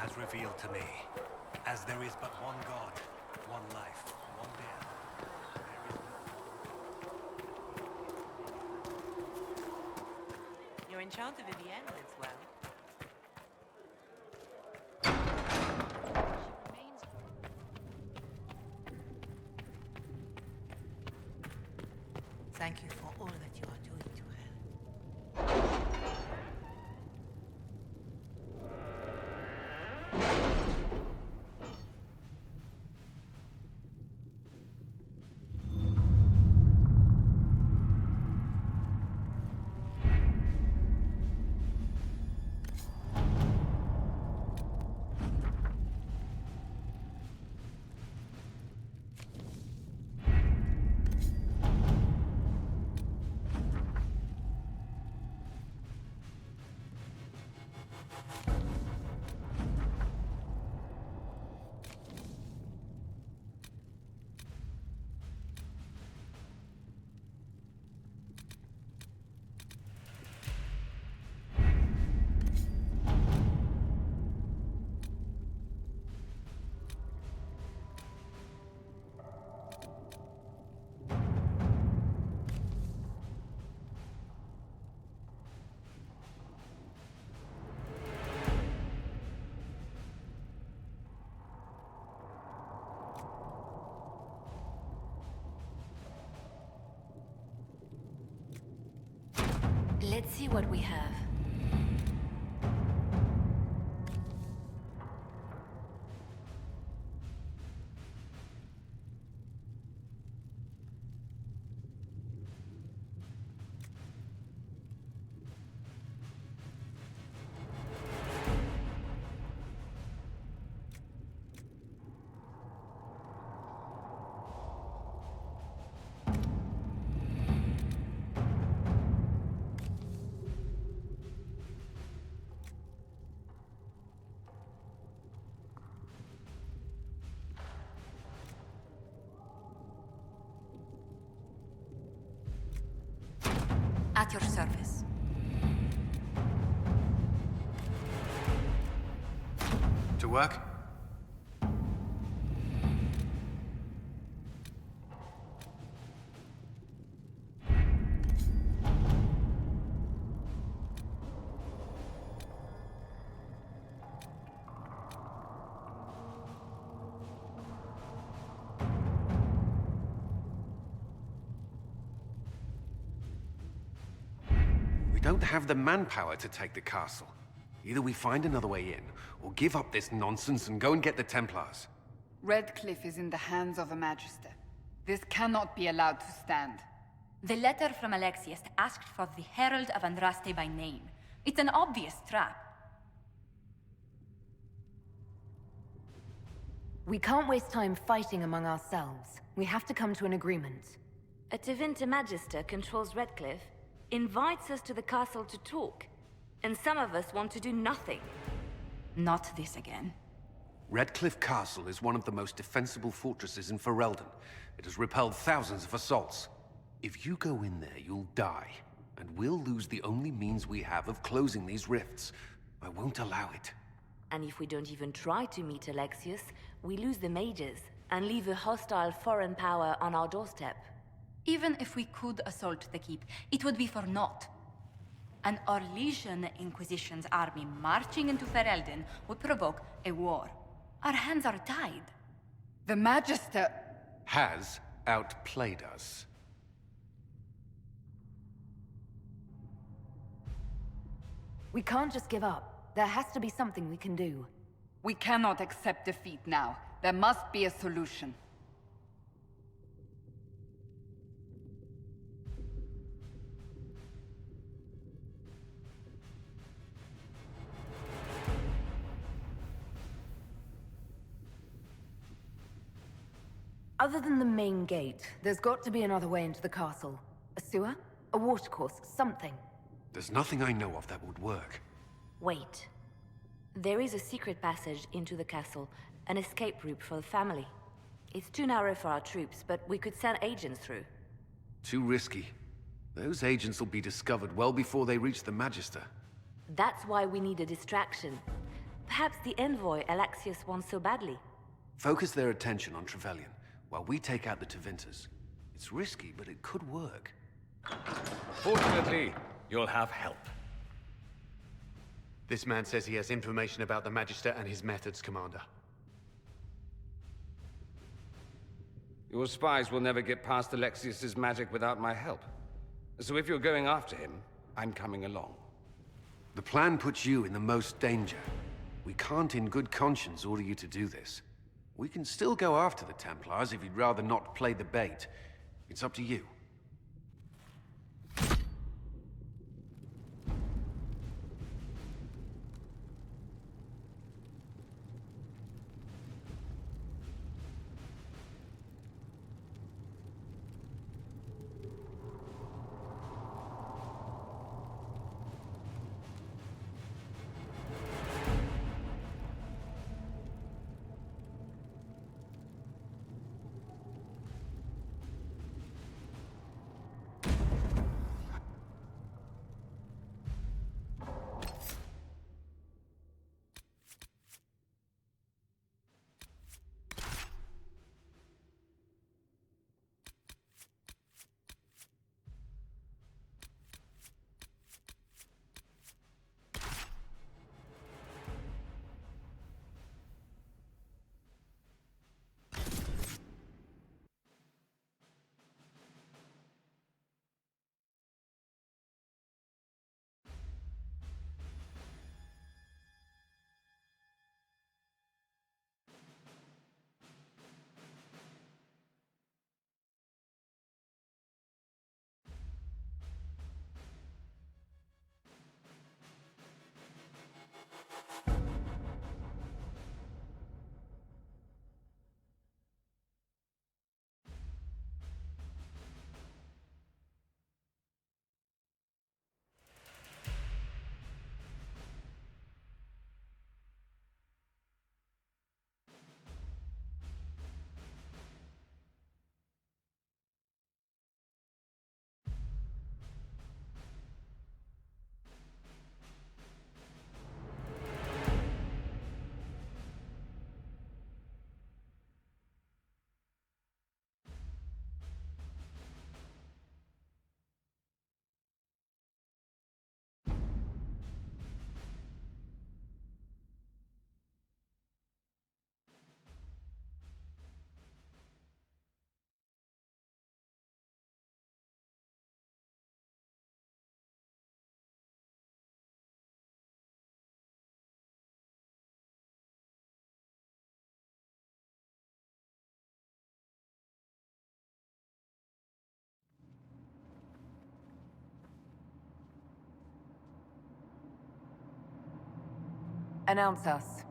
has revealed to me, as there is but one God, one life, one death. Your enchanter Vivienne lives well. Thank you for all that you are doing to her. Let's see what we have. At your service. To work? We don't have the manpower to take the castle. Either we find another way in, or give up this nonsense and go and get the Templars. Redcliffe is in the hands of a Magister. This cannot be allowed to stand. The letter from Alexius asked for the Herald of Andraste by name. It's an obvious trap. We can't waste time fighting among ourselves. We have to come to an agreement. A Tevinter Magister controls Redcliffe, invites us to the castle to talk, and some of us want to do nothing. Not this again. Redcliffe Castle is one of the most defensible fortresses in Ferelden. It has repelled thousands of assaults. If you go in there, you'll die, and we'll lose the only means we have of closing these rifts. I won't allow it. And if we don't even try to meet Alexius, we lose the mages, and leave a hostile foreign power on our doorstep. Even if we could assault the keep, it would be for naught. An Orlesian Inquisition's army marching into Ferelden would provoke a war. Our hands are tied. The Magister... Has outplayed us. We can't just give up. There has to be something we can do. We cannot accept defeat now. There must be a solution. Other than the main gate, there's got to be another way into the castle. A sewer? A watercourse? Something. There's nothing I know of that would work. Wait. There is a secret passage into the castle, an escape route for the family. It's too narrow for our troops, but we could send agents through. Too risky. Those agents will be discovered well before they reach the Magister. That's why we need a distraction. Perhaps the envoy Alexius wants so badly. Focus their attention on Trevelyan, while we take out the Tevinters. It's risky, but it could work. Fortunately, you'll have help. This man says he has information about the Magister and his methods, Commander. Your spies will never get past Alexius's magic without my help. So if you're going after him, I'm coming along. The plan puts you in the most danger. We can't in good conscience order you to do this. We can still go after the Templars if you'd rather not play the bait. It's up to you. Announce us.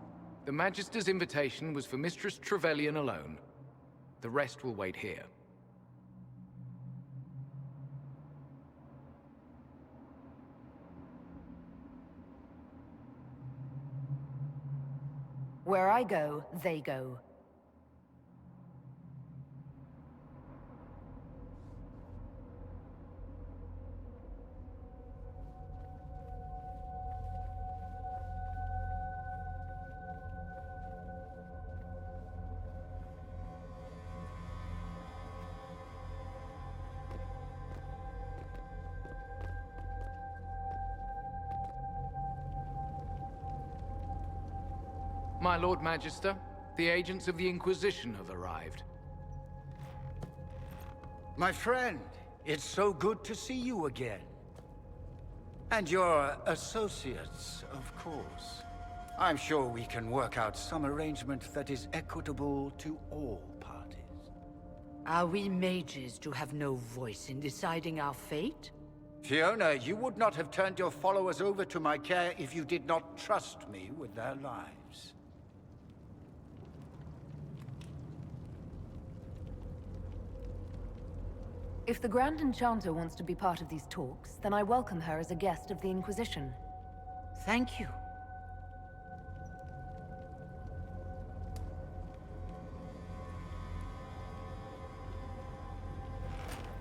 The Magister's invitation was for Mistress Trevelyan alone. The rest will wait here. Where I go, they go. My Lord Magister, the agents of the Inquisition have arrived. My friend, it's so good to see you again. And your associates, of course. I'm sure we can work out some arrangement that is equitable to all parties. Are we mages to have no voice in deciding our fate? Fiona, you would not have turned your followers over to my care if you did not trust me with their lives. If the Grand Enchanter wants to be part of these talks, then I welcome her as a guest of the Inquisition. Thank you.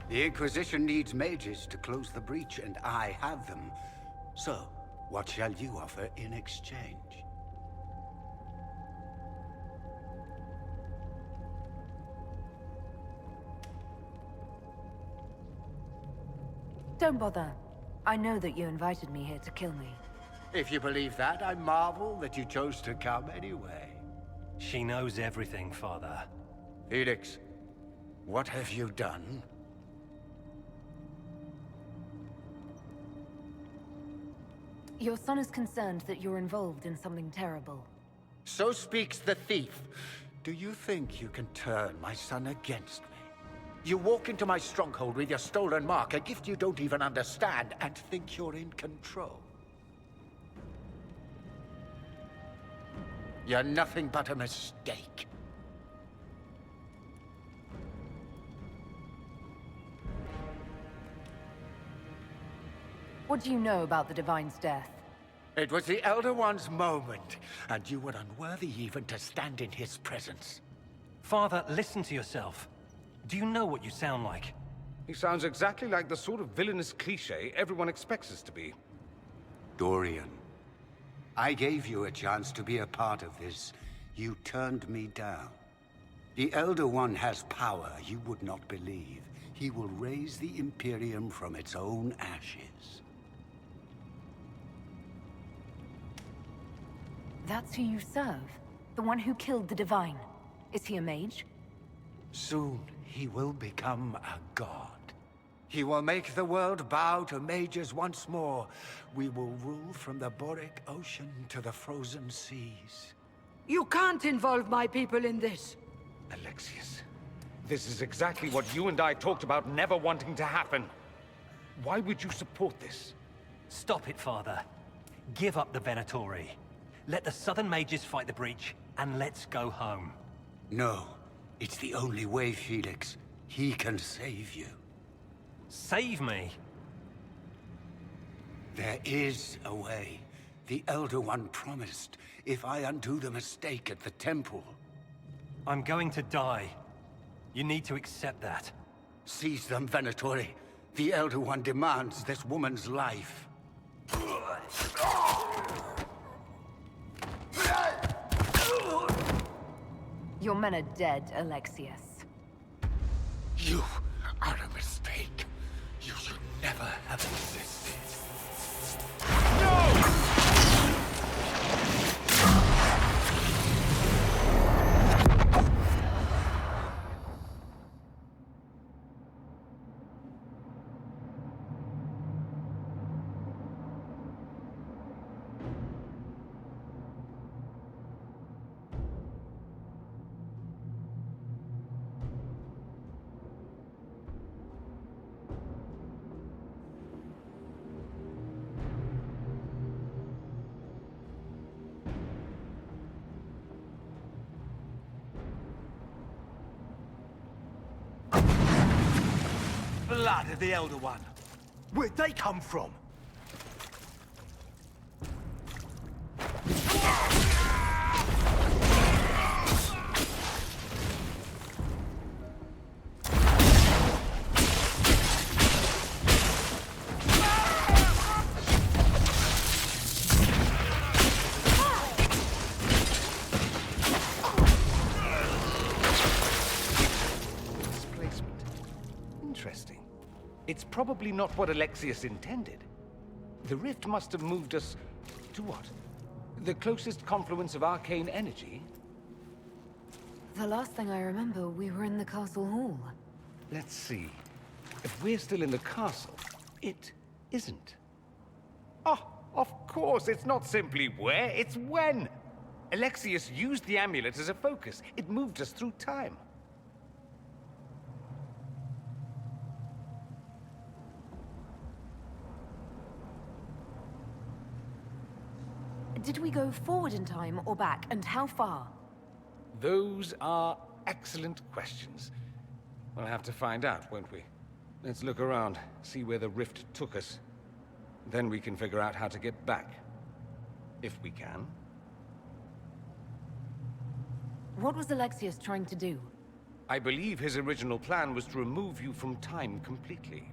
The Inquisition needs mages to close the breach, and I have them. So, what shall you offer in exchange? Don't bother. I know that you invited me here to kill me. If you believe that, I marvel that you chose to come anyway. She knows everything, Father. Felix, what have you done? Your son is concerned that you're involved in something terrible. So speaks the thief. Do you think you can turn my son against me? You walk into my stronghold with your stolen mark, a gift you don't even understand, and think you're in control. You're nothing but a mistake. What do you know about the Divine's death? It was the Elder One's moment, and you were unworthy even to stand in his presence. Father, listen to yourself. Do you know what you sound like? He sounds exactly like the sort of villainous cliché everyone expects us to be. Dorian, I gave you a chance to be a part of this. You turned me down. The Elder One has power you would not believe. He will raise the Imperium from its own ashes. That's who you serve? The one who killed the Divine? Is he a mage? Soon, he will become a god. He will make the world bow to mages once more. We will rule from the Boric Ocean to the frozen seas. You can't involve my people in this. Alexius, this is exactly what you and I talked about never wanting to happen. Why would you support this? Stop it, Father. Give up the Venatori. Let the Southern Mages fight the breach, and let's go home. No, it's the only way, Felix. He can save you. Save me? There is a way. The Elder One promised, if I undo the mistake at the temple. I'm going to die. You need to accept that. Seize them, Venatori. The Elder One demands this woman's life. Your men are dead, Alexius. You are a mistake. You should never have existed. Blood of the Elder One. Where'd they come from? Interesting. It's probably not what Alexius intended. The rift must have moved us to what? The closest confluence of arcane energy? The last thing I remember, we were in the castle hall. Let's see. If we're still in the castle, it isn't. Oh, of course, it's not simply where, it's when! Alexius used the amulet as a focus. It moved us through time. Did we go forward in time or back, and how far? Those are excellent questions. We'll have to find out, won't we? Let's look around, see where the rift took us. Then we can figure out how to get back. If we can. What was Alexius trying to do? I believe his original plan was to remove you from time completely.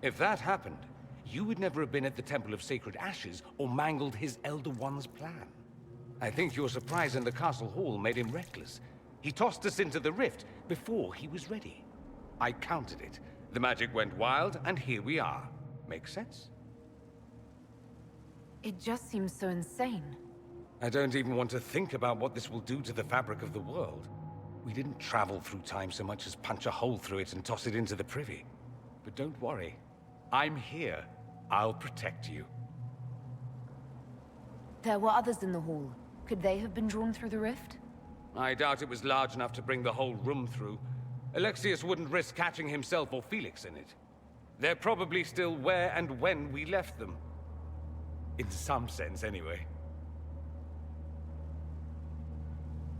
If that happened, you would never have been at the Temple of Sacred Ashes or mangled his Elder One's plan. I think your surprise in the castle hall made him reckless. He tossed us into the rift before he was ready. I countered it. The magic went wild, and here we are. Make sense? It just seems so insane. I don't even want to think about what this will do to the fabric of the world. We didn't travel through time so much as punch a hole through it and toss it into the privy. But don't worry. I'm here. I'll protect you. There were others in the hall. Could they have been drawn through the rift? I doubt it was large enough to bring the whole room through. Alexius wouldn't risk catching himself or Felix in it. They're probably still where and when we left them. In some sense, anyway.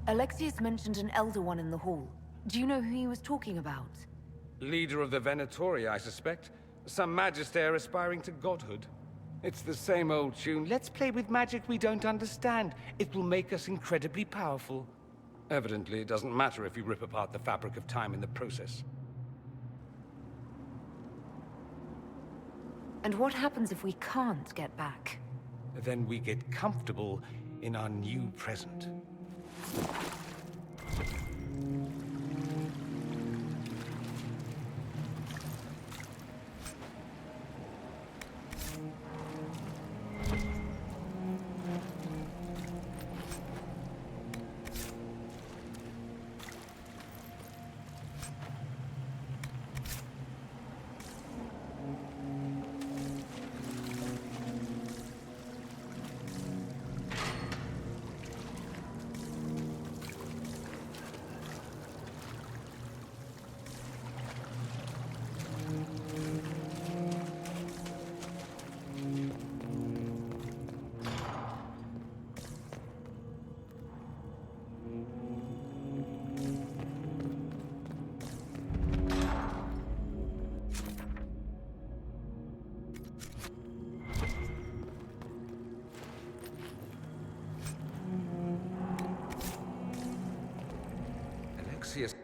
Alexius mentioned an Elder One in the hall. Do you know who he was talking about? Leader of the Venatori, I suspect. Some magister aspiring to godhood. It's the same old tune. Let's play with magic we don't understand. It will make us incredibly powerful. Evidently, it doesn't matter if you rip apart the fabric of time in the process. And what happens if we can't get back? Then we get comfortable in our new present. Alexius.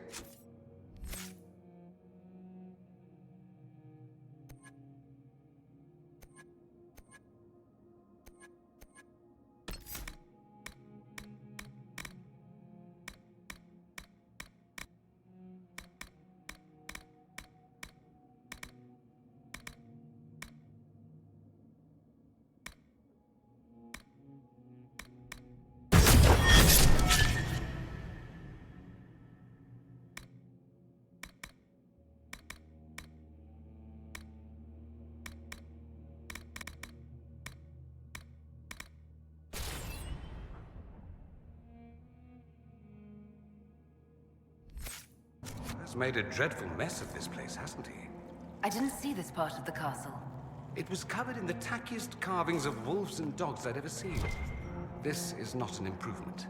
Has made a dreadful mess of this place, hasn't he? I didn't see this part of the castle. It was covered in the tackiest carvings of wolves and dogs I'd ever seen. This is not an improvement.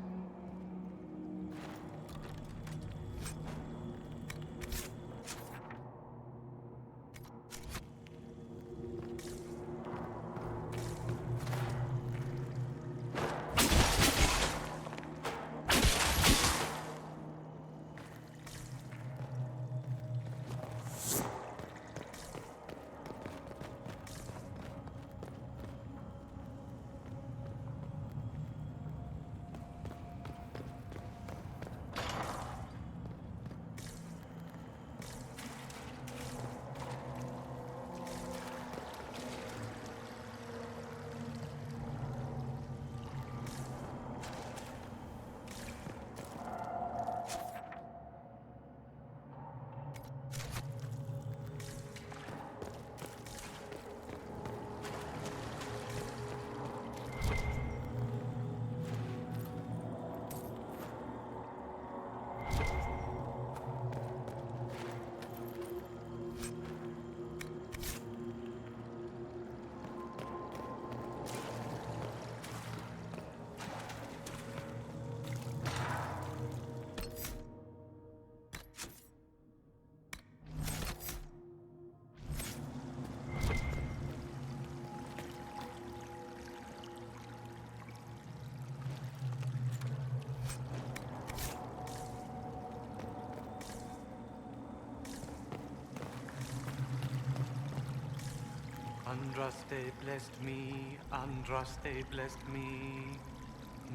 Andraste blessed me, Andraste blessed me.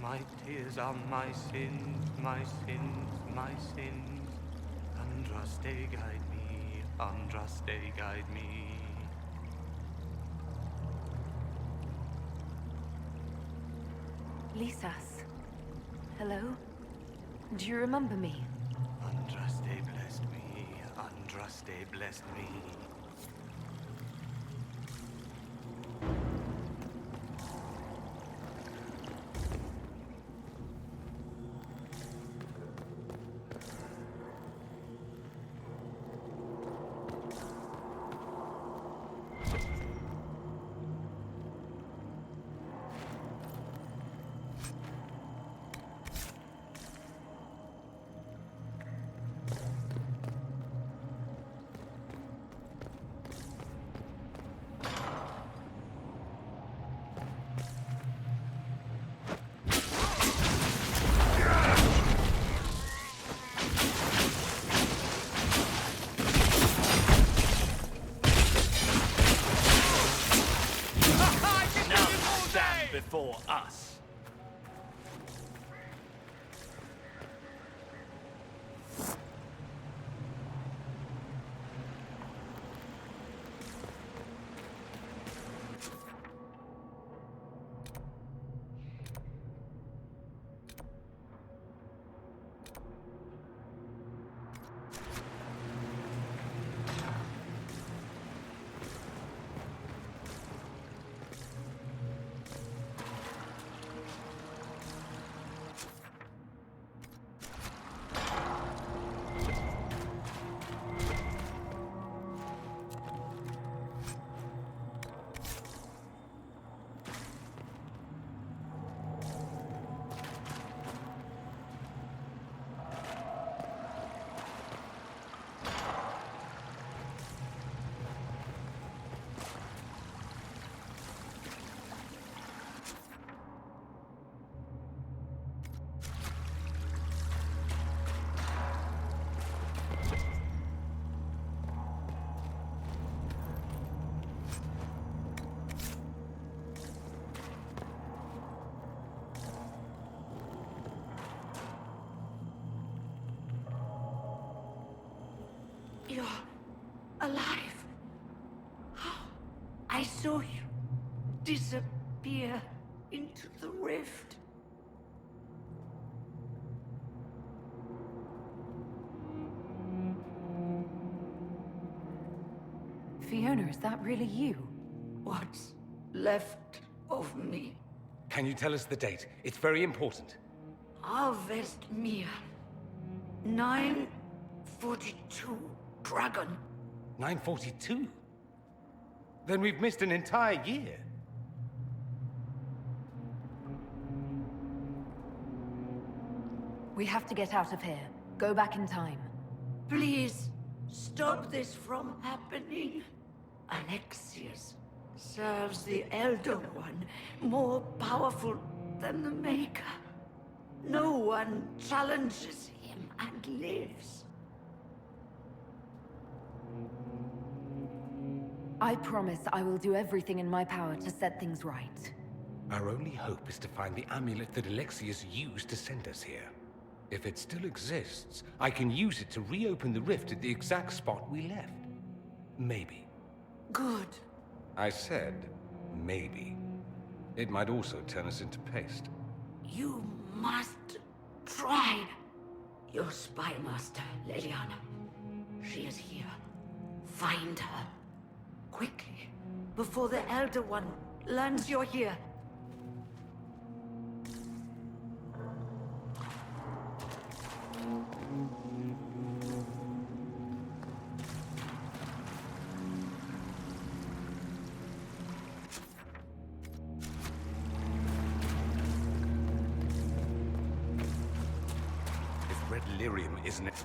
My tears are my sins, my sins, my sins. Andraste guide me, Andraste guide me. Lisas. Hello? Do you remember me? Andraste blessed me. Andraste blessed me. Before us. You're alive. I saw you disappear into the rift. Fiona, is that really you? What's left of me? Can you tell us the date? It's very important. Harvest Mia. 942 Dragon. 942? Then we've missed an entire year. We have to get out of here. Go back in time. Please, stop this from happening. Alexius serves the Elder One, more powerful than the Maker. No one challenges him and lives. I promise I will do everything in my power to set things right. Our only hope is to find the amulet that Alexius used to send us here. If it still exists, I can use it to reopen the rift at the exact spot we left. Maybe. Good. I said, maybe. It might also turn us into paste. You must try. Your spy master, Leliana. She is here. Find her. Quickly. Before the Elder One learns you're here. Red lyrium, isn't it?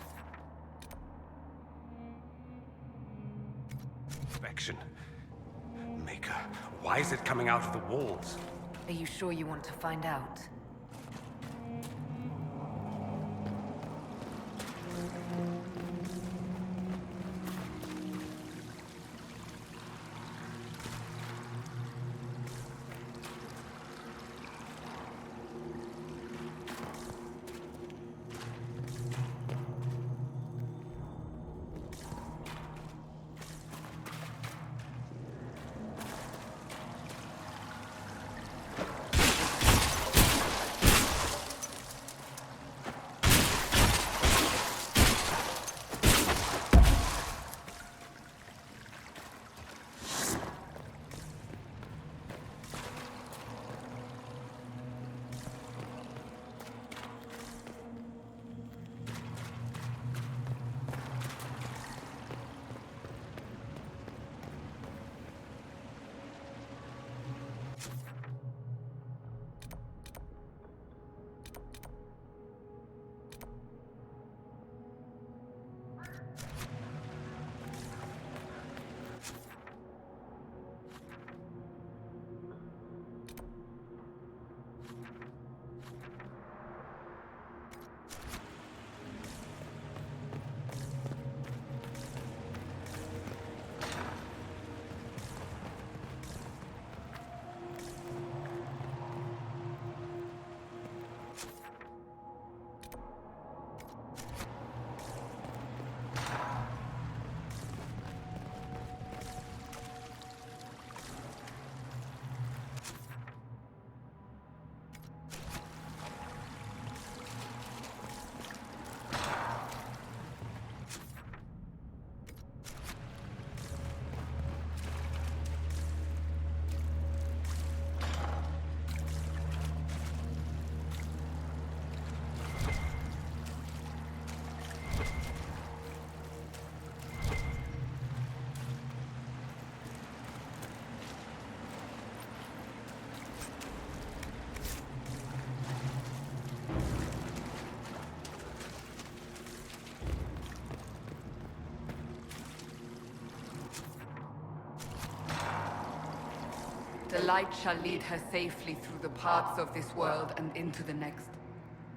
Inspection. Maker, why is it coming out of the walls? Are you sure you want to find out? light shall lead her safely through the paths of this world and into the next.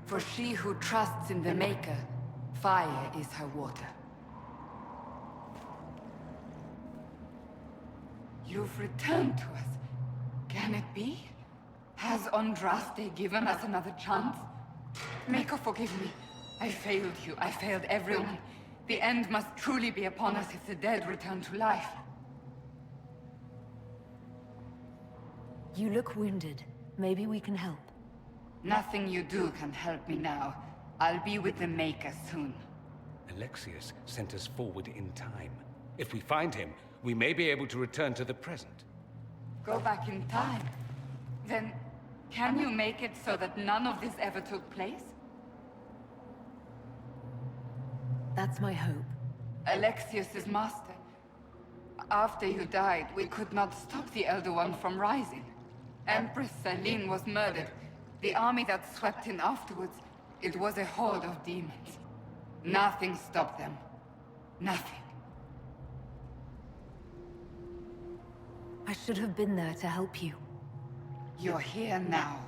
For she who trusts in the Maker, fire is her water. You've returned to us. Can it be? Has Andraste given us another chance? Maker, forgive me. I failed you. I failed everyone. The end must truly be upon us if the dead return to life. You look wounded. Maybe we can help. Nothing you do can help me now. I'll be with the Maker soon. Alexius sent us forward in time. If we find him, we may be able to return to the present. Go back in time? Then, can you make it so that none of this ever took place? That's my hope. Alexius is master. After you died, we could not stop the Elder One from rising. Empress Celine was murdered. The army that swept in afterwards, it was a horde of demons. Nothing stopped them. Nothing. I should have been there to help you. You're here now.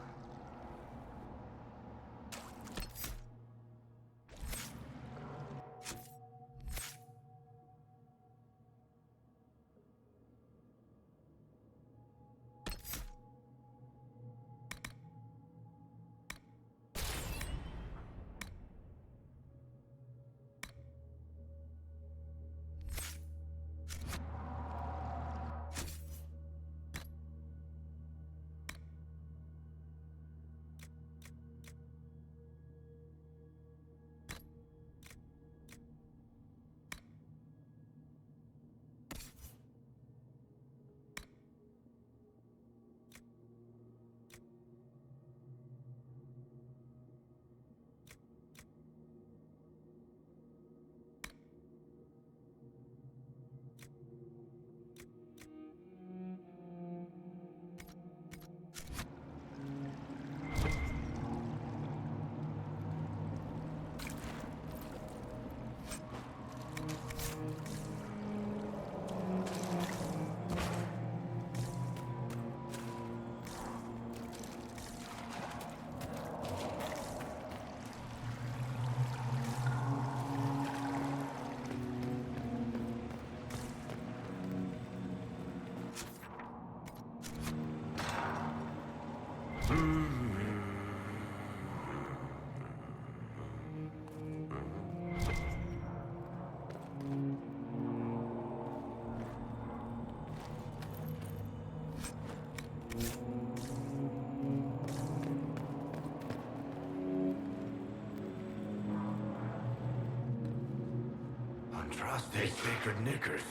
Andraste Sacred Knickers,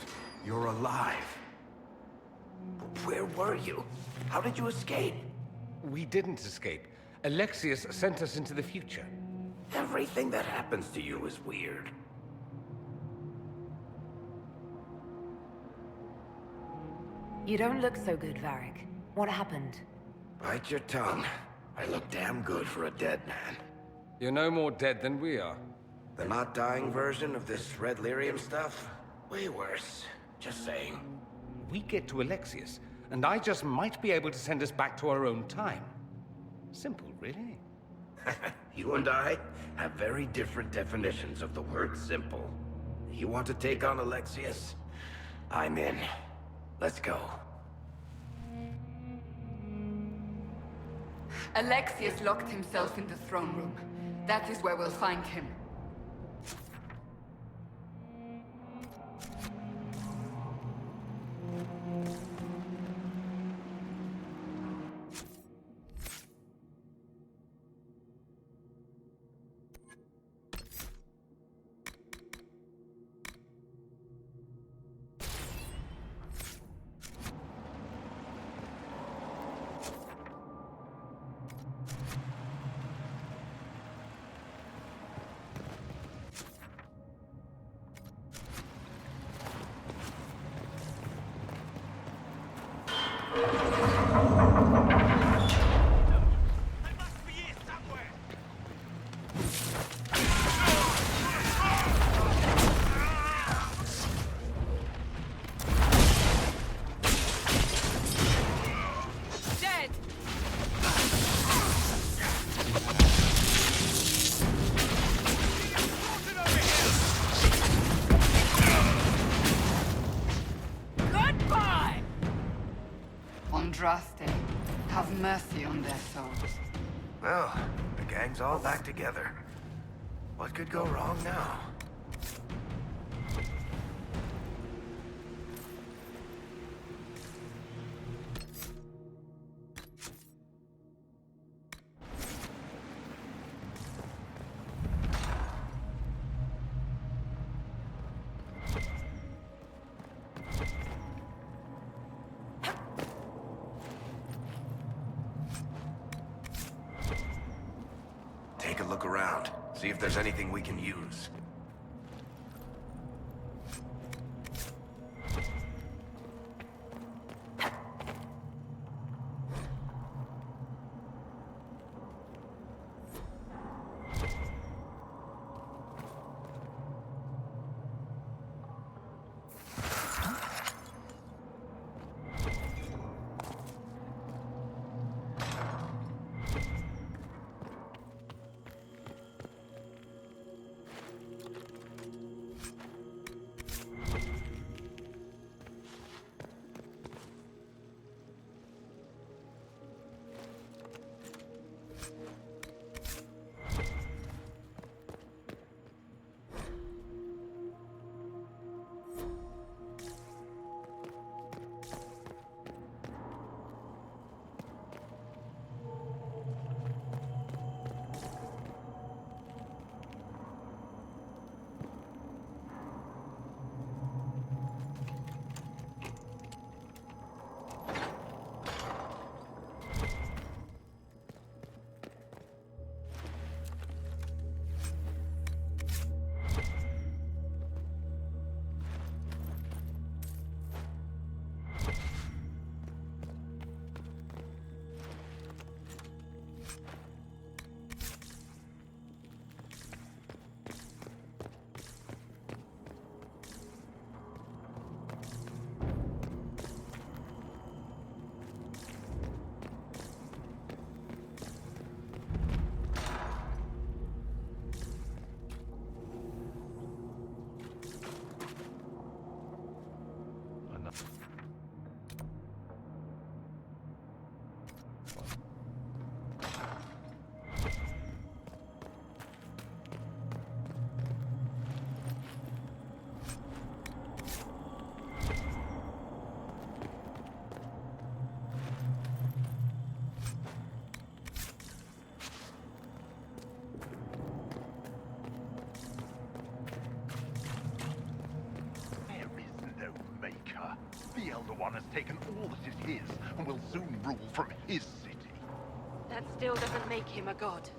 you're alive. Where were you? How did you escape? We didn't escape. Alexius sent us into the future. Everything that happens to you is weird. You don't look so good, Varric. What happened? Bite your tongue. I look damn good for a dead man. You're no more dead than we are. The not dying version of this red lyrium stuff? Way worse. Just saying. We get to Alexius, and I just might be able to send us back to our own time. Simple, really. You and I have very different definitions of the word simple. You want to take on Alexius? I'm in. Let's go. Alexius locked himself in the throne room. That is where we'll find him. mercy on their souls. Well, the gang's all back together. What could go wrong now? Take a look around. See if there's anything we can use. The Elder One has taken all that is his, and will soon rule from his city. That still doesn't make him a god.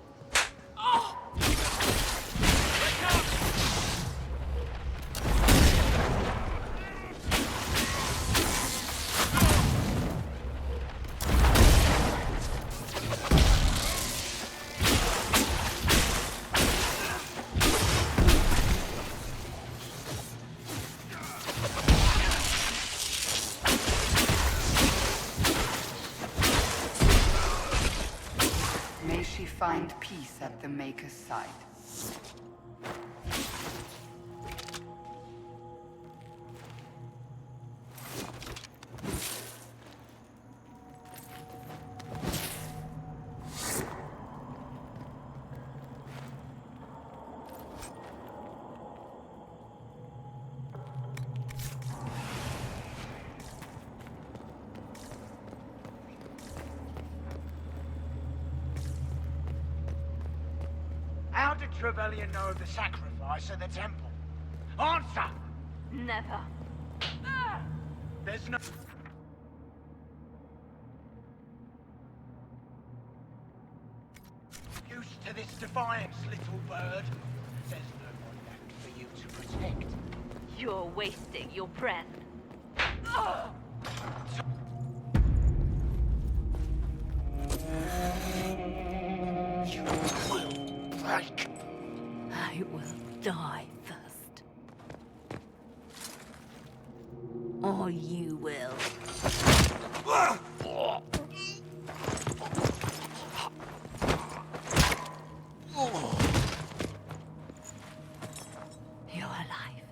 May she find peace at the Maker's side. How did Trevelyan know of the sacrifice at the temple? Answer! Never. There's no... Used to this defiance, little bird. There's no one left for you to protect. You're wasting your breath. You will break. I will die first. Or you will. You're alive.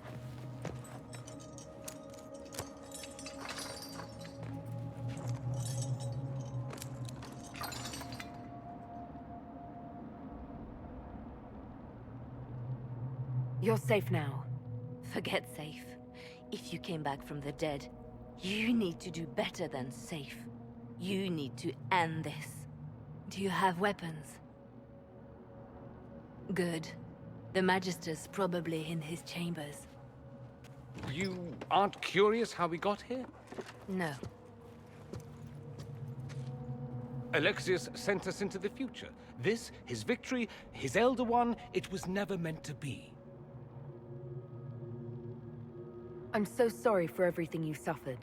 You're safe now. Forget safe. If you came back from the dead, you need to do better than safe. You need to end this. Do you have weapons? Good. The Magister's probably in his chambers. You aren't curious how we got here? No. Alexius sent us into the future. This, his victory, his Elder One, it was never meant to be. I'm so sorry for everything you suffered.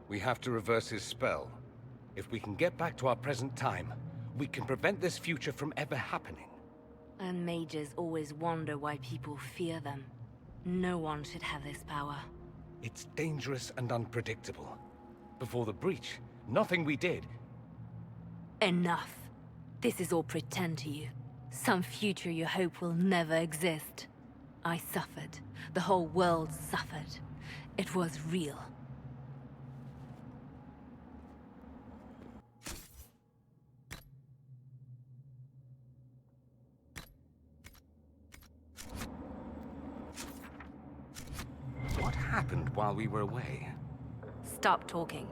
We have to reverse his spell. If we can get back to our present time, we can prevent this future from ever happening. And mages always wonder why people fear them. No one should have this power. It's dangerous and unpredictable. Before the breach, nothing we did. Enough. This is all pretend to you. Some future you hope will never exist. I suffered. The whole world suffered. It was real. What happened while we were away? Stop talking.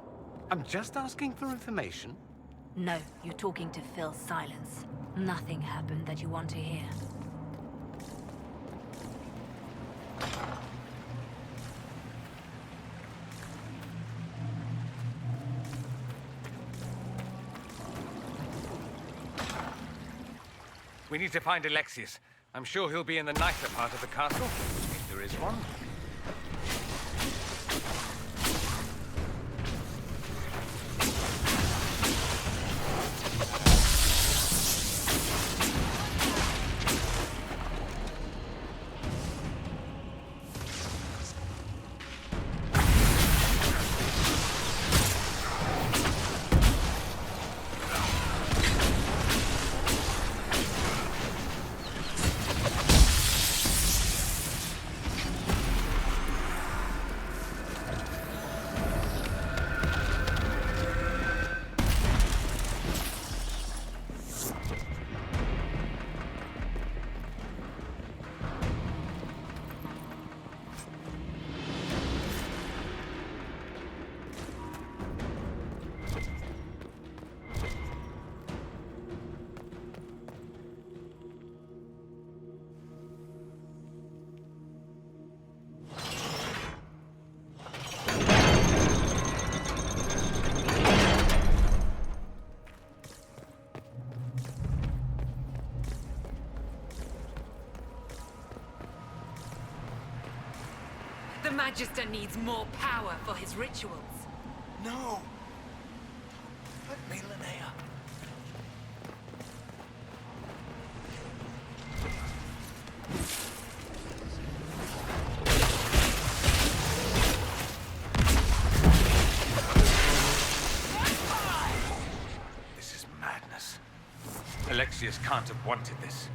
I'm just asking for information. No, you're talking to fill silence. Nothing happened that you want to hear. We need to find Alexius. I'm sure he'll be in the nicer part of the castle, if there is one. The Magister needs more power for his rituals. No! Let me, Linnea. This is madness. Alexius can't have wanted this.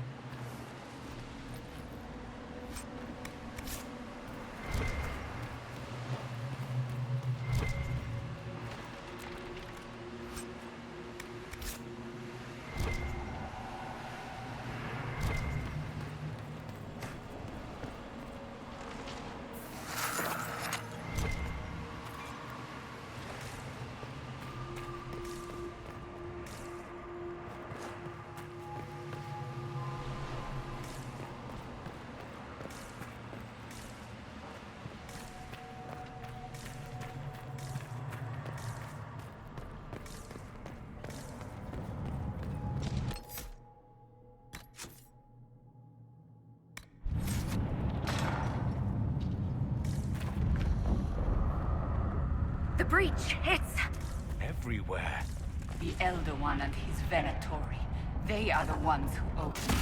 The breach, it's... Everywhere. The Elder One and his Venatori. They are the ones who opened it.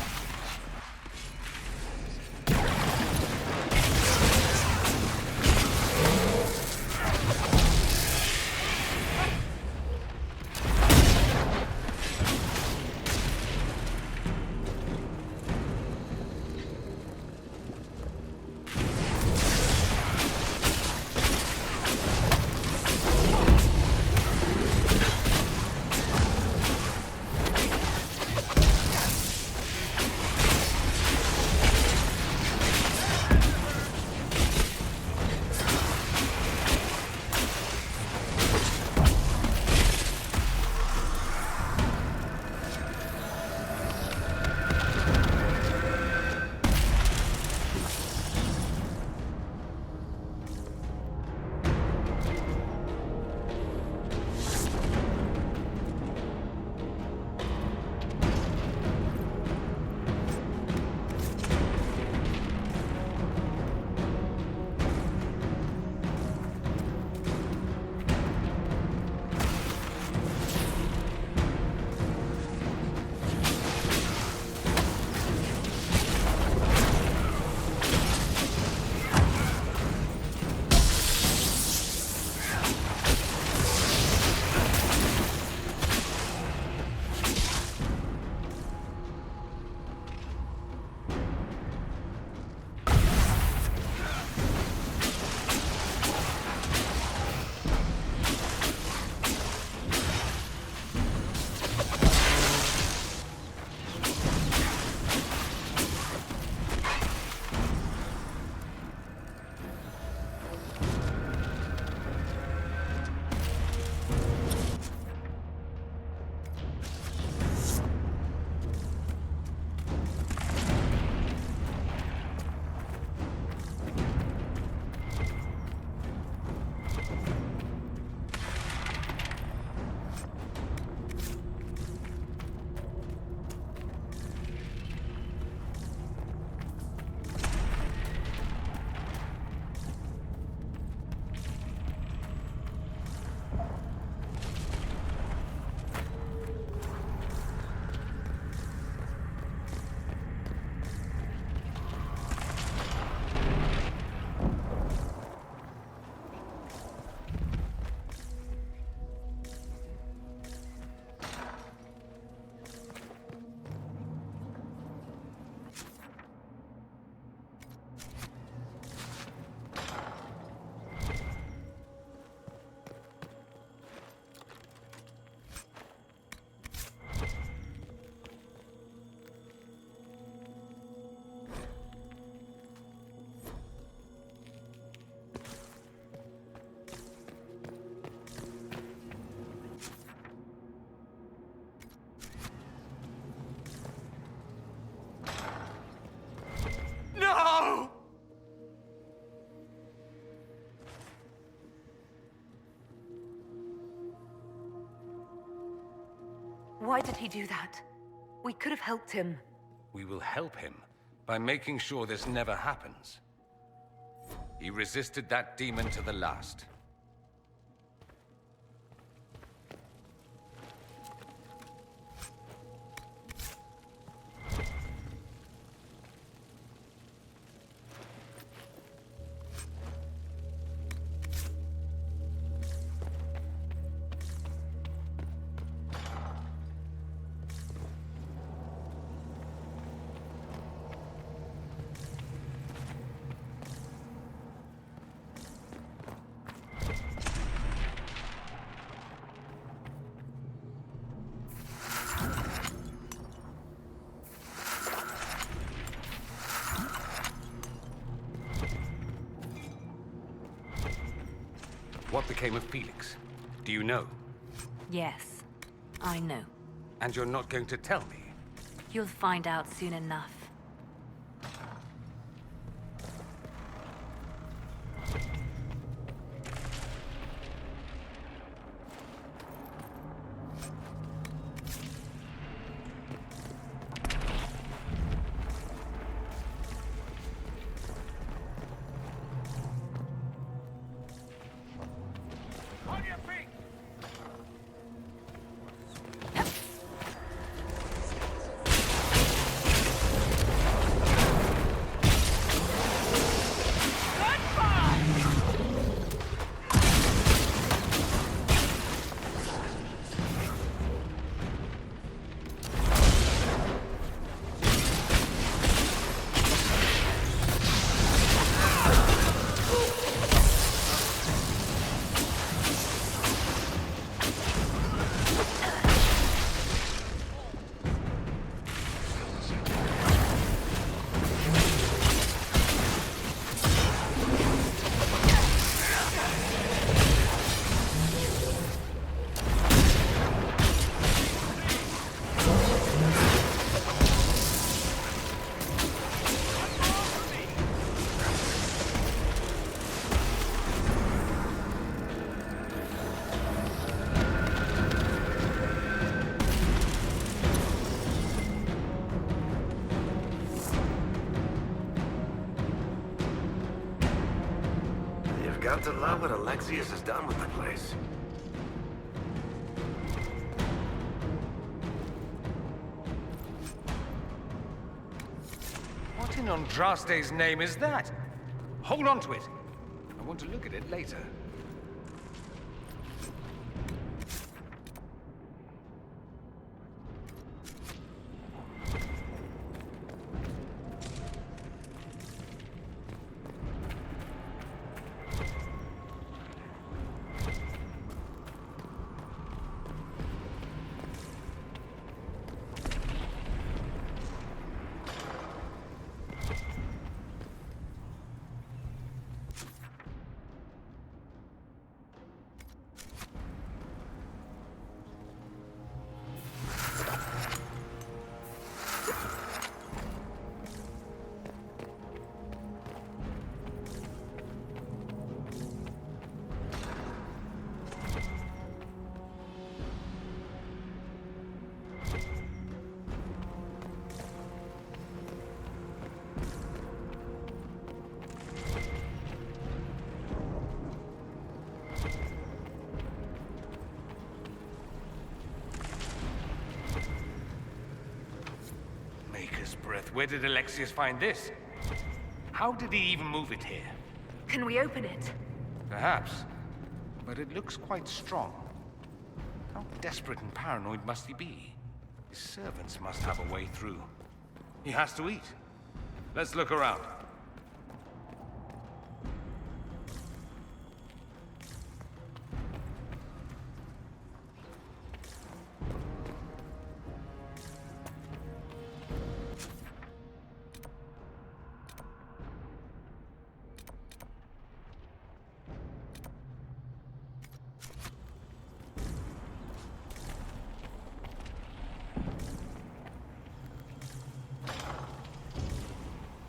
Why did he do that? We could have helped him. We will help him by making sure this never happens. He resisted that demon to the last. What became of Felix? Do you know? Yes, I know. And you're not going to tell me? You'll find out soon enough. Got to love what Alexius has done with the place. What in Andraste's name is that? Hold on to it. I want to look at it later. Where did Alexius find this? How did he even move it here? Can we open it? Perhaps, but it looks quite strong. How desperate and paranoid must he be? His servants must have a way through. He has to eat. Let's look around.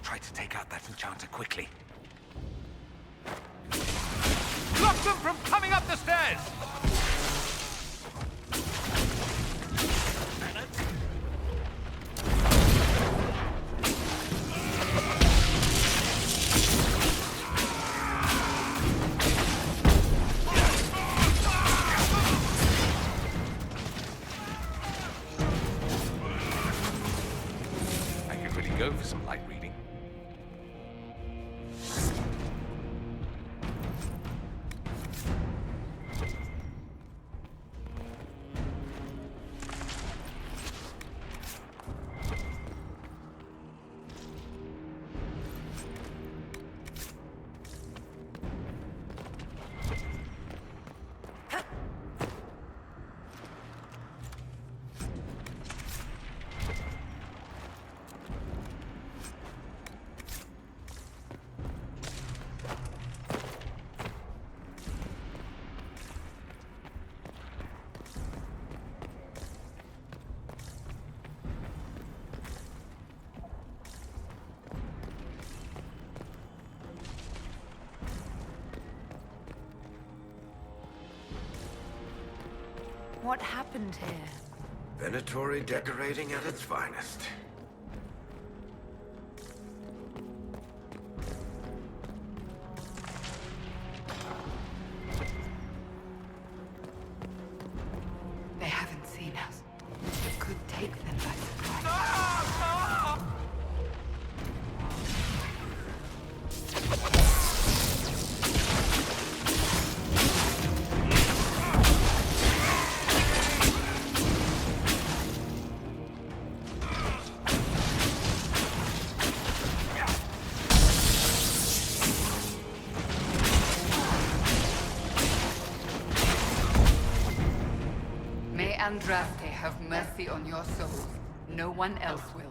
Try to take out that enchanter quickly. Block them from coming up the stairs! go for some light reading. What happened here? Venatory decorating at its finest. They haven't seen us. It could take them by surprise. May Andraste have mercy on your souls. No one else will.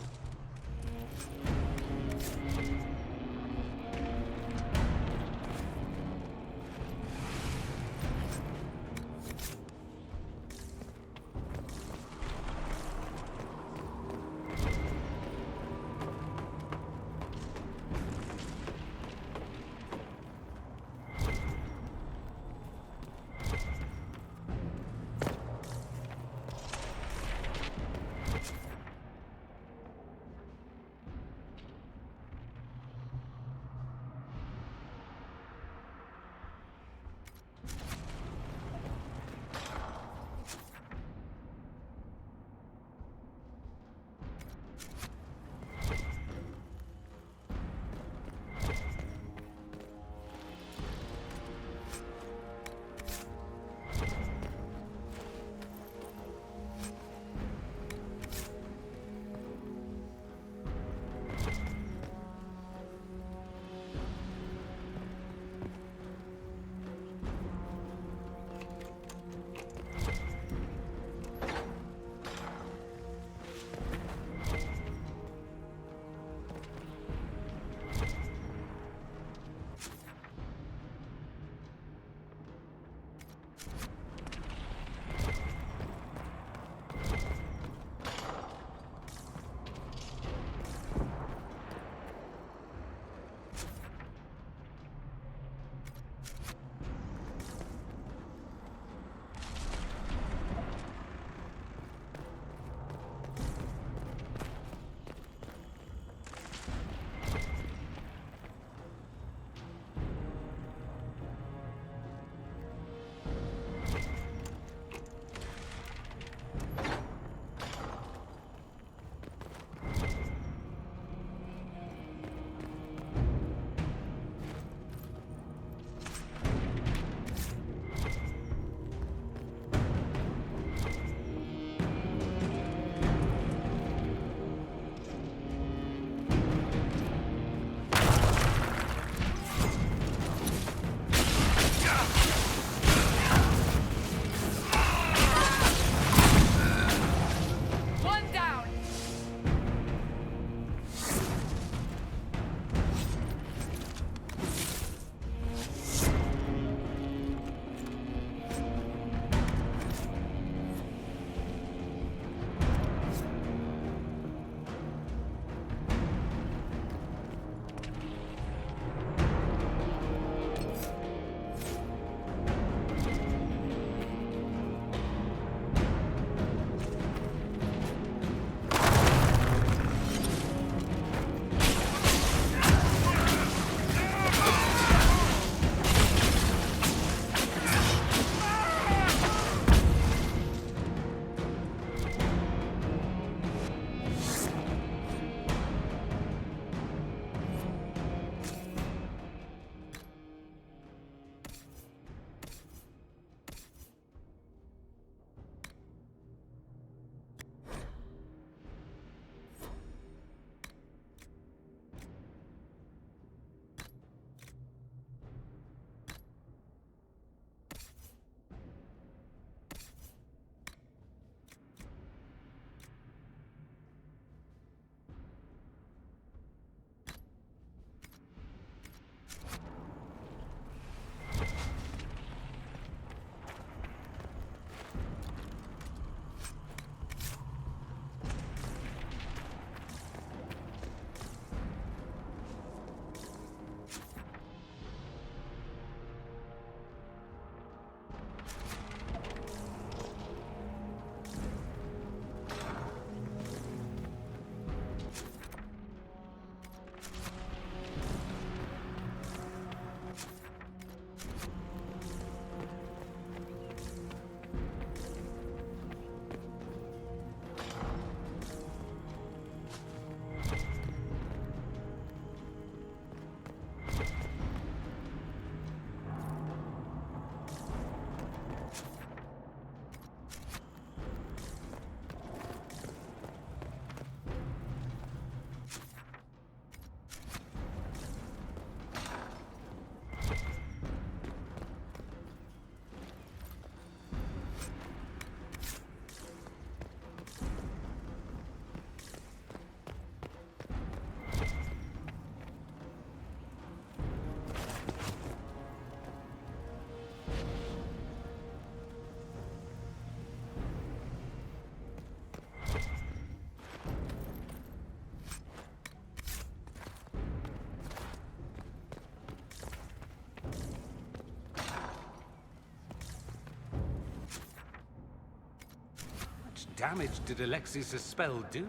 damage did Alexius' spell do?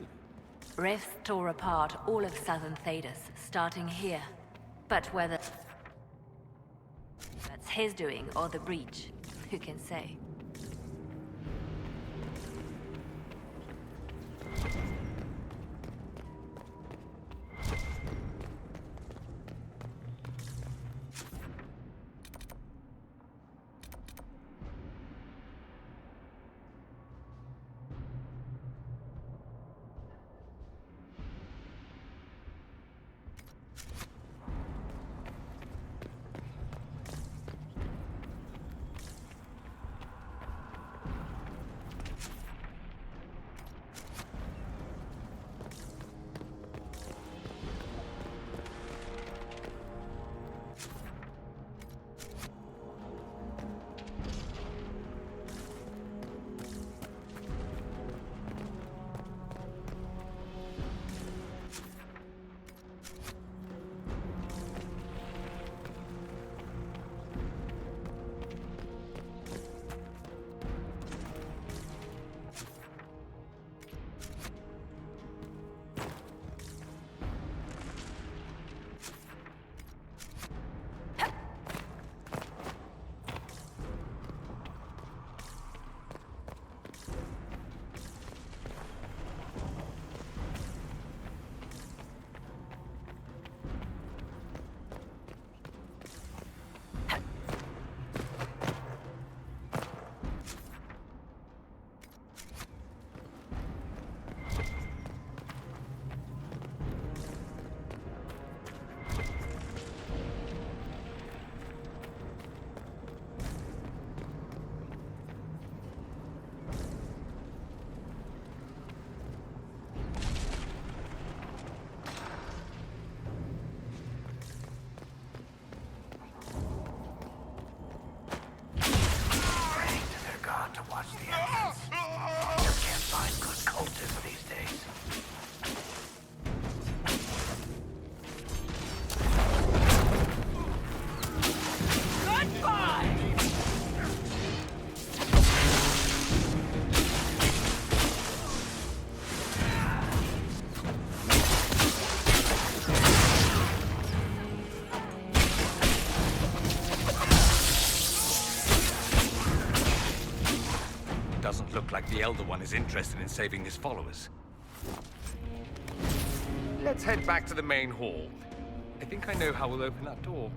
Rifts tore apart all of southern Thedas, starting here. But whether that's his doing or the breach, who can say? Doesn't look like the Elder One is interested in saving his followers. Let's head back to the main hall. I think I know how we'll open that door.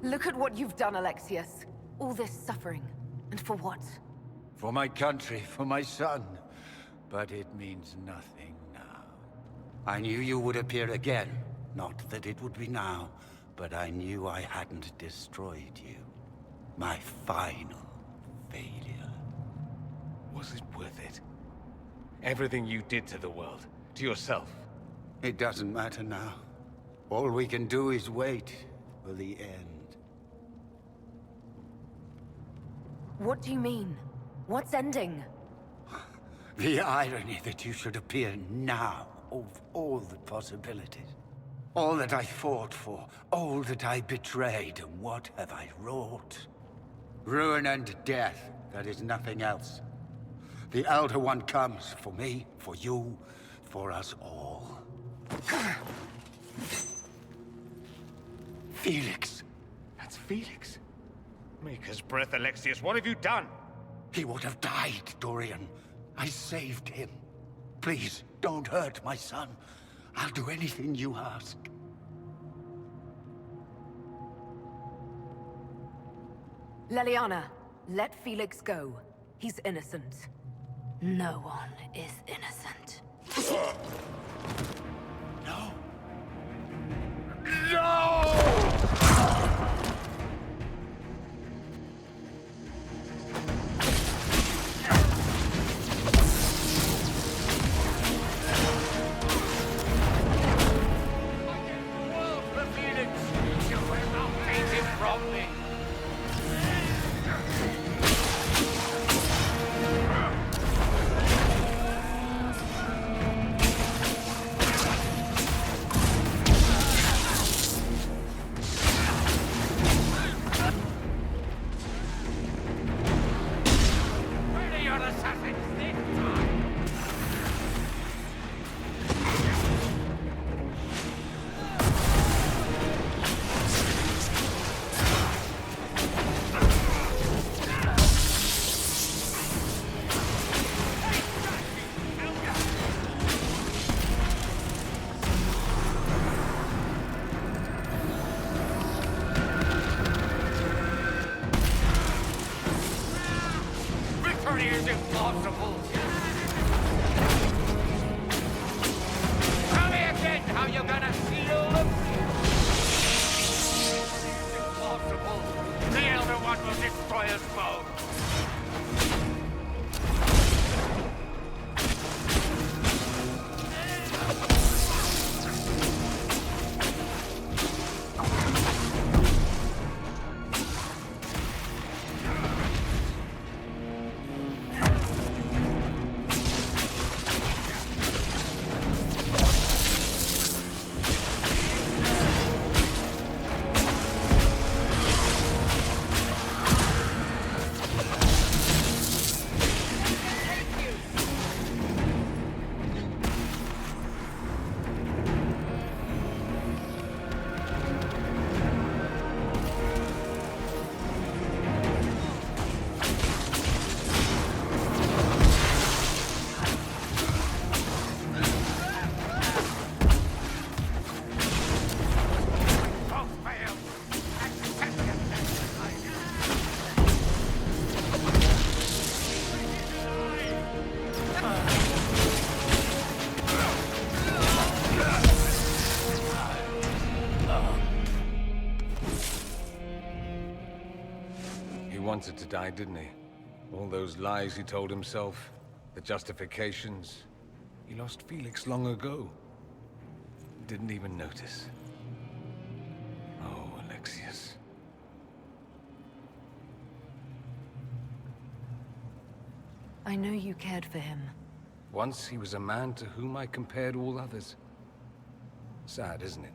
Look at what you've done, Alexius. All this suffering. And for what? For my country, for my son. But it means nothing now. I knew you would appear again. Not that it would be now, but I knew I hadn't destroyed you. My final failure. Was it worth it? Everything you did to the world, to yourself. It doesn't matter now. All we can do is wait for the end. What do you mean? What's ending? The irony that you should appear now of all the possibilities. All that I fought for, all that I betrayed, and what have I wrought? Ruin and death, that is nothing else. The Elder One comes for me, for you, for us all. Felix. That's Felix. Maker's breath, Alexius, what have you done? He would have died, Dorian. I saved him. Please, don't hurt my son. I'll do anything you ask. Leliana, let Felix go. He's innocent. No one is innocent. No! Is impossible. Tell me again how you're gonna seal them. It's impossible. The Elder One will destroy us both. Wanted to die, didn't he? All those lies he told himself, the justifications. He lost Felix long ago. Didn't even notice. Oh, Alexius. I know you cared for him. Once he was a man to whom I compared all others. Sad, isn't it?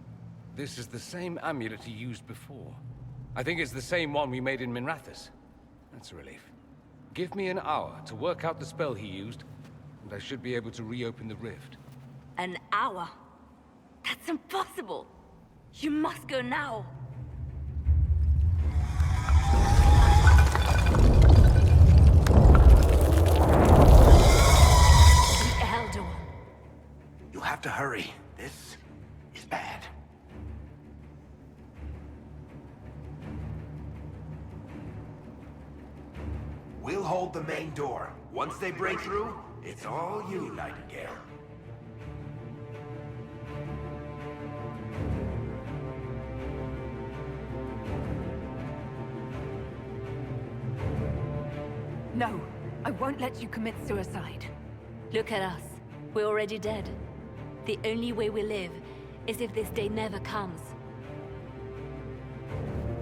This is the same amulet he used before. I think it's the same one we made in Minrathous. That's a relief. Give me an hour to work out the spell he used, and I should be able to reopen the rift. An hour? That's impossible! You must go now! The Elder One. You have to hurry. This is bad. We'll hold the main door. Once they break through, it's all you, Nightingale. No, I won't let you commit suicide. Look at us. We're already dead. The only way we live is if this day never comes.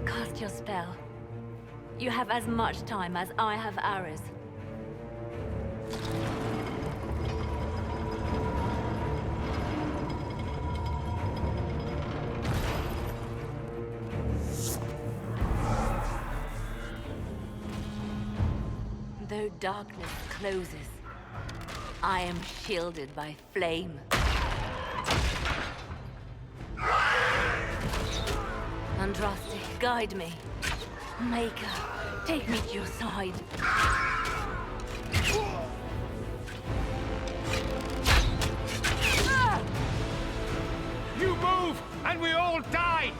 Cast your spell. You have as much time as I have hours. Though darkness closes, I am shielded by flame. Andraste, guide me. Maker, take me to your side. You move, and we all die!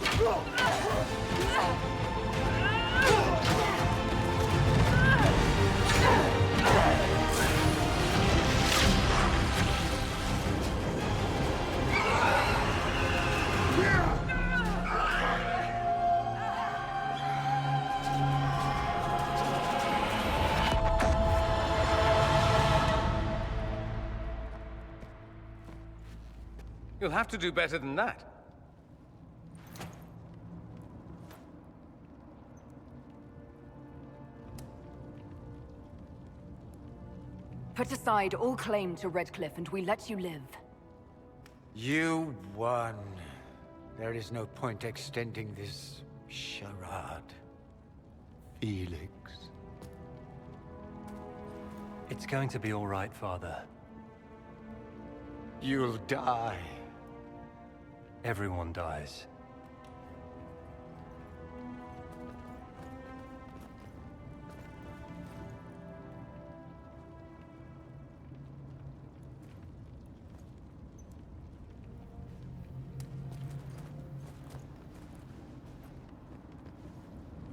You'll have to do better than that. Put aside all claim to Redcliffe and we let you live. You won. There is no point extending this charade. Felix. It's going to be all right, Father. You'll die. Everyone dies.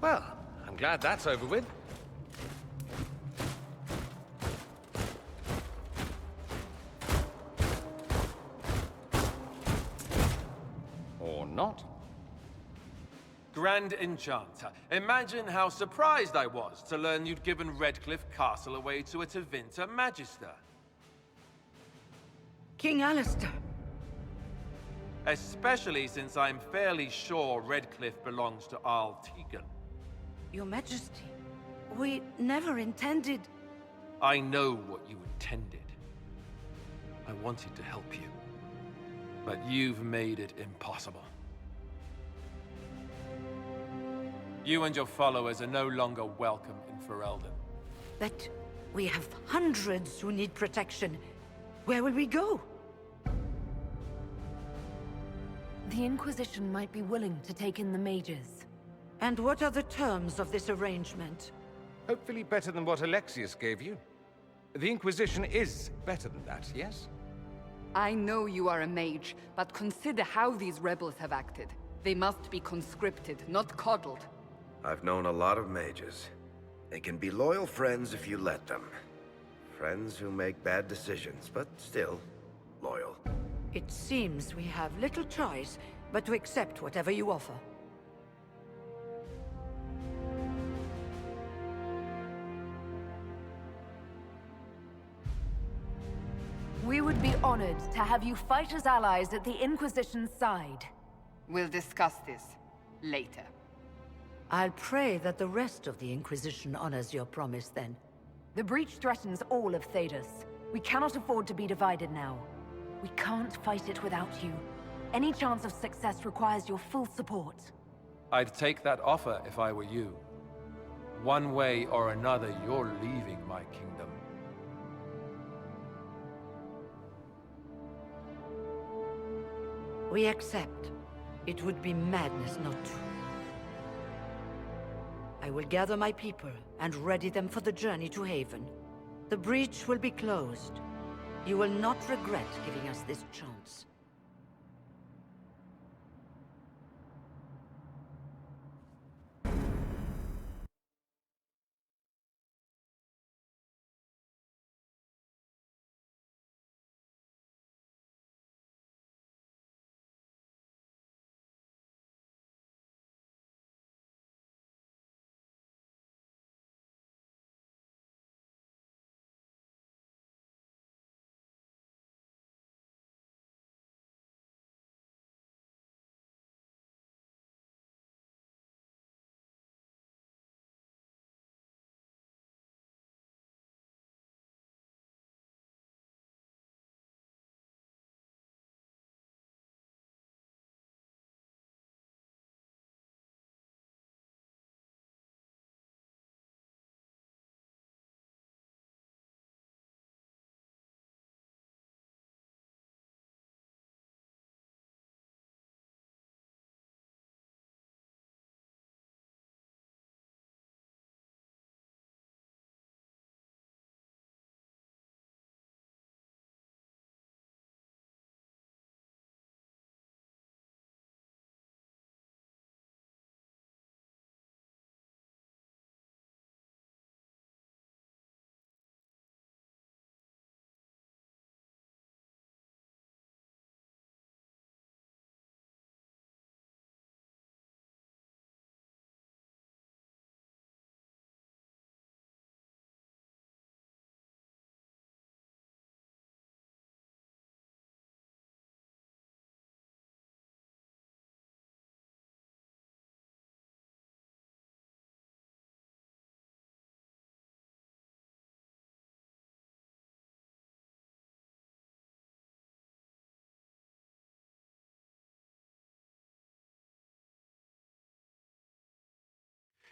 Well, I'm glad that's over with. Or not. Grand Enchanter, imagine how surprised I was to learn you'd given Redcliffe Castle away to a Tevinter Magister. King Alistair. Especially since I'm fairly sure Redcliffe belongs to Arl Tegan. Your Majesty, we never intended... I know what you intended. I wanted to help you. But you've made it impossible. You and your followers are no longer welcome in Ferelden. But we have hundreds who need protection. Where will we go? The Inquisition might be willing to take in the mages. And what are the terms of this arrangement? Hopefully better than what Alexius gave you. The Inquisition is better than that, yes? I know you are a mage, but consider how these rebels have acted. They must be conscripted, not coddled. I've known a lot of mages. They can be loyal friends if you let them. Friends who make bad decisions, but still loyal. It seems we have little choice but to accept whatever you offer. We would be honored to have you fight as allies at the Inquisition's side. We'll discuss this later. I'll pray that the rest of the Inquisition honors your promise then. The breach threatens all of Thedas. We cannot afford to be divided now. We can't fight it without you. Any chance of success requires your full support. I'd take that offer if I were you. One way or another, you're leaving my kingdom. We accept. It would be madness not to. I will gather my people and ready them for the journey to Haven. The breach will be closed. You will not regret giving us this chance.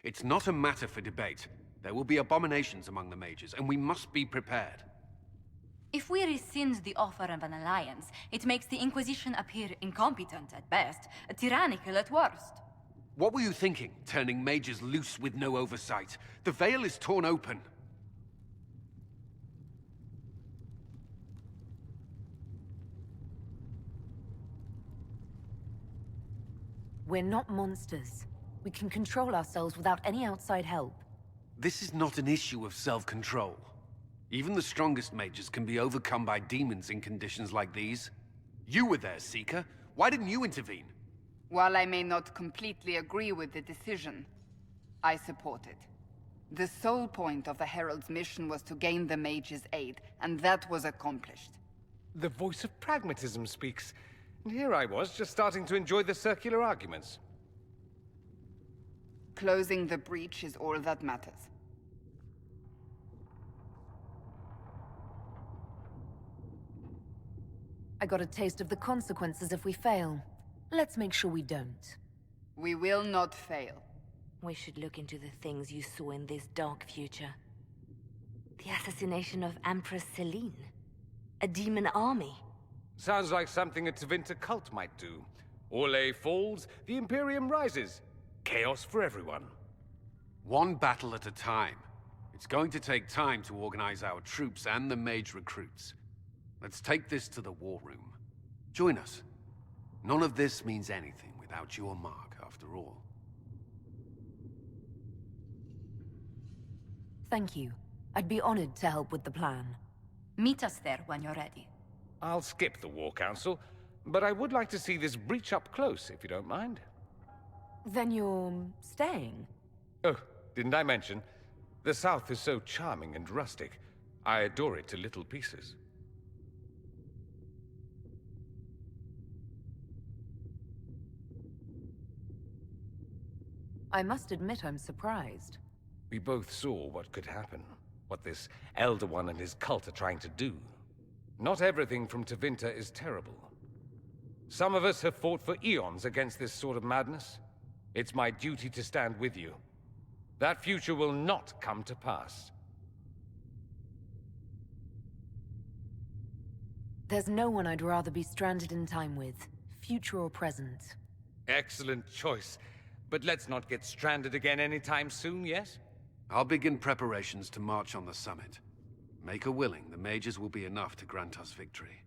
It's not a matter for debate. There will be abominations among the mages, and we must be prepared. If we rescind the offer of an alliance, it makes the Inquisition appear incompetent at best, tyrannical at worst. What were you thinking, turning mages loose with no oversight? The veil is torn open. We're not monsters. We can control ourselves without any outside help. This is not an issue of self-control. Even the strongest mages can be overcome by demons in conditions like these. You were there, Seeker. Why didn't you intervene? While I may not completely agree with the decision, I support it. The sole point of the Herald's mission was to gain the mage's aid, and that was accomplished. The voice of pragmatism speaks. And here I was, just starting to enjoy the circular arguments. Closing the breach is all that matters. I got a taste of the consequences if we fail. Let's make sure we don't. We will not fail. We should look into the things you saw in this dark future. The assassination of Empress Celine. A demon army. Sounds like something a Tevinter cult might do. Orlais falls, the Imperium rises. Chaos for everyone. One battle at a time. It's going to take time to organize our troops and the mage recruits. Let's take this to the war room. Join us. None of this means anything without your mark, after all. Thank you. I'd be honored to help with the plan. Meet us there when you're ready. I'll skip the War Council, but I would like to see this breach up close, if you don't mind. Then you're staying? Oh, didn't I mention? The South is so charming and rustic. I adore it to little pieces. I must admit I'm surprised. We both saw what could happen. What this Elder One and his cult are trying to do. Not everything from Tevinter is terrible. Some of us have fought for eons against this sort of madness. It's my duty to stand with you. That future will not come to pass. There's no one I'd rather be stranded in time with, future or present. Excellent choice. But let's not get stranded again anytime soon, yes? I'll begin preparations to march on the summit. Make a willing, the mages will be enough to grant us victory.